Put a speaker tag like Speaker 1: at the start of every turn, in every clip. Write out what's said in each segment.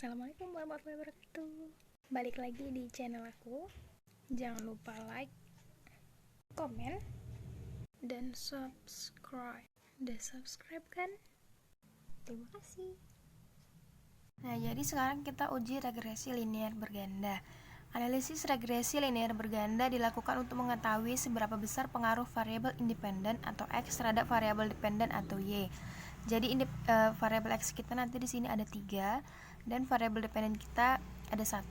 Speaker 1: Assalamualaikum warahmatullahi wabarakatuh. Balik lagi di channel aku. Jangan lupa like, komen, dan subscribe. Udah subscribe kan? Terima kasih. Nah, jadi sekarang kita uji regresi linear berganda. Analisis regresi linear berganda dilakukan untuk mengetahui seberapa besar pengaruh variabel independen atau X terhadap variabel dependen atau Y. Jadi variabel X kita nanti di sini ada 3 dan variabel dependen kita ada 1.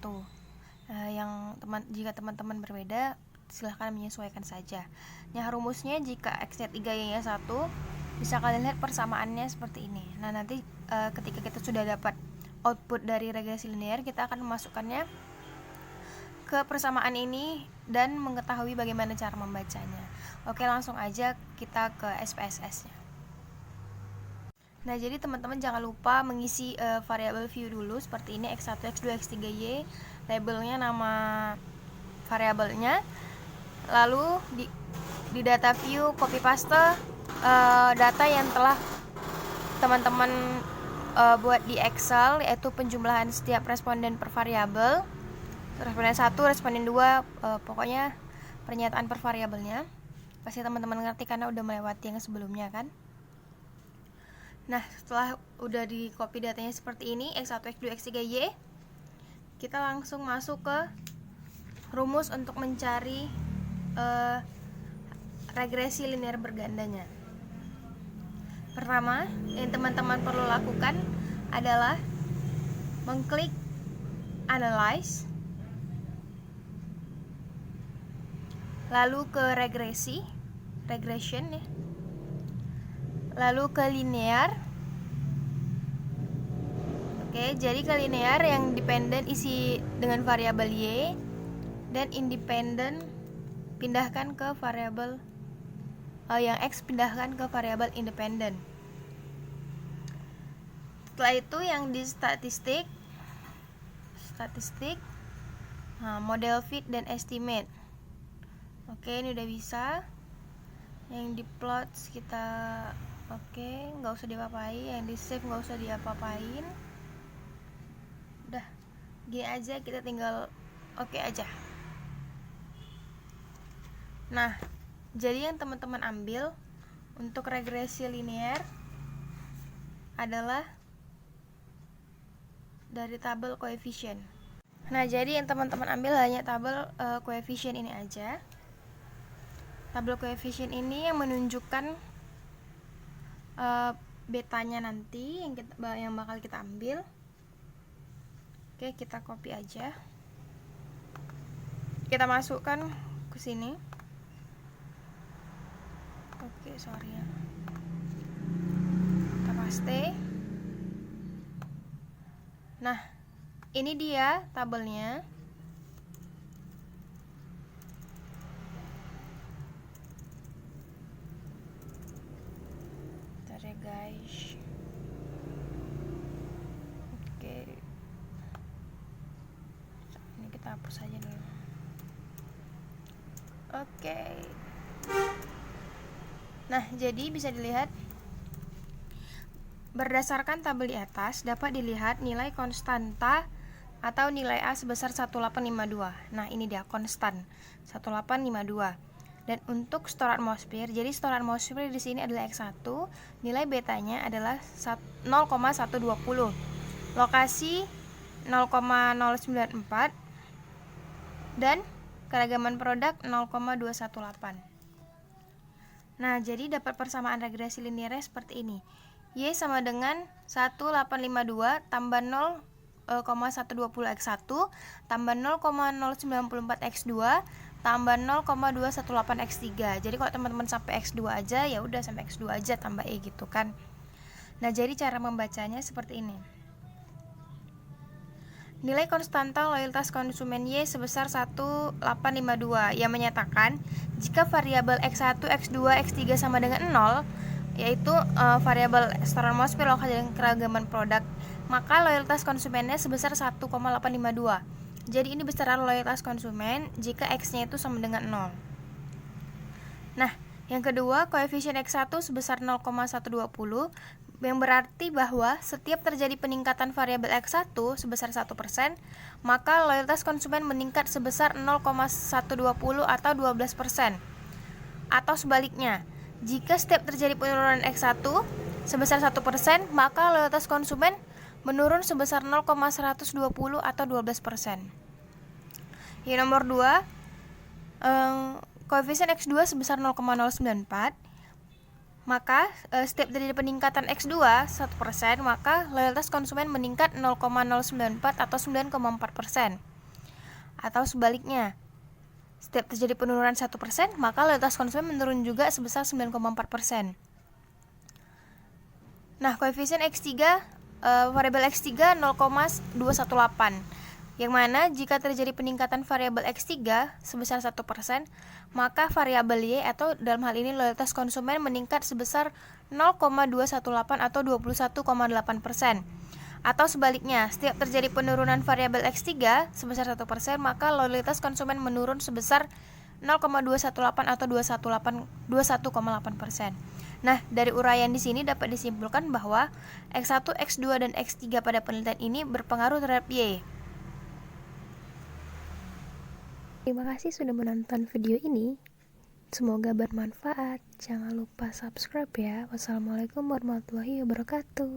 Speaker 1: Jika teman-teman berbeda, silahkan menyesuaikan saja. Nah, rumusnya jika X-nya 3, Y-nya 1, bisa kalian lihat persamaannya seperti ini. Nah, nanti ketika kita sudah dapat output dari regresi linear, kita akan memasukkannya ke persamaan ini dan mengetahui bagaimana cara membacanya. Oke, langsung aja kita ke SPSS-nya. Nah, jadi teman-teman jangan lupa mengisi variabel view dulu seperti ini, X1, X2, X3Y, labelnya nama variabelnya. Lalu di data view copy paste data yang telah teman-teman buat di Excel, yaitu penjumlahan setiap responden per variabel. Responden 1, responden 2, pokoknya pernyataan per variabelnya. Pasti teman-teman ngerti karena udah melewati yang sebelumnya kan. Nah, setelah udah di copy datanya seperti ini, X1, X2, X3Y, kita langsung masuk ke rumus untuk mencari regresi linear bergandanya. Pertama, yang teman-teman perlu lakukan adalah mengklik Analyze, lalu ke regression ya, lalu ke linear. Oke, jadi ke linear yang dependen isi dengan variabel Y dan independen pindahkan ke variabel yang X pindahkan ke variabel independen. Setelah itu yang di statistik, model fit dan estimate. Oke, ini udah bisa. Yang di plot kita oke, nggak usah diapa-apain. Yang di save nggak usah diapa-apain. Udah, gini aja, kita tinggal oke aja. Nah, jadi yang teman-teman ambil untuk regresi linear adalah dari tabel koefisien. Nah, jadi yang teman-teman ambil hanya tabel koefisien ini aja. Tabel koefisien ini yang menunjukkan betanya nanti yang bakal kita ambil. Oke, kita copy aja. Kita masukkan ke sini. Oke, sorry ya. Kita paste. Nah, ini dia tabelnya. Bentar ya guys. Oke, ini kita hapus aja dulu. Oke. Nah, jadi bisa dilihat berdasarkan tabel di atas dapat dilihat nilai konstanta atau nilai A sebesar 1852. Nah, ini dia konstan 1852. Dan untuk store atmosfer, jadi store atmosfer di sini adalah X1, nilai betanya adalah 0,120. Lokasi 0,094 dan keragaman produk 0,218. Nah, jadi dapat persamaan regresi linearnya seperti ini. Y sama dengan 1852 tambah 0,120 X1 tambah 0,094 X2 tambah 0,218 X3. Jadi kalau teman-teman sampai X2 aja, ya udah sampai X2 aja tambah E gitu kan. Nah, jadi cara membacanya seperti ini. Nilai konstanta loyalitas konsumen Y sebesar 1852 yang menyatakan jika variabel X1, X2, X3 sama dengan 0, yaitu variabel store atmosfer, lokasi dan keragaman produk, maka loyalitas konsumennya sebesar 1,852. Jadi ini besaran loyalitas konsumen jika X-nya itu sama dengan 0. Nah, yang kedua, koefisien X1 sebesar 0,120 yang berarti bahwa setiap terjadi peningkatan variabel X1 sebesar 1%, maka loyalitas konsumen meningkat sebesar 0,120 atau 12%. Atau sebaliknya, jika setiap terjadi penurunan X1 sebesar 1%, maka loyalitas konsumen menurun sebesar 0,120 atau 12%. Yang nomor 2, koefisien X2 sebesar 0,094, maka setiap terjadi peningkatan X2 1%, maka loyalitas konsumen meningkat 0,094 atau 9,4%. Atau sebaliknya, setiap terjadi penurunan 1%, maka loyalitas konsumen menurun juga sebesar 9,4%. Nah, koefisien X3, variabel X3 0,218, yang mana jika terjadi peningkatan variabel X3 sebesar 1%, maka variabel Y atau dalam hal ini loyalitas konsumen meningkat sebesar 0,218 atau 21,8%. Atau sebaliknya, setiap terjadi penurunan variabel X3 sebesar 1%, maka loyalitas konsumen menurun sebesar 0,218 atau 21,8%. Nah, dari uraian di sini dapat disimpulkan bahwa X1, X2, dan X3 pada penelitian ini berpengaruh terhadap Y. Terima kasih sudah menonton video ini. Semoga bermanfaat. Jangan lupa subscribe ya. Wassalamualaikum warahmatullahi wabarakatuh.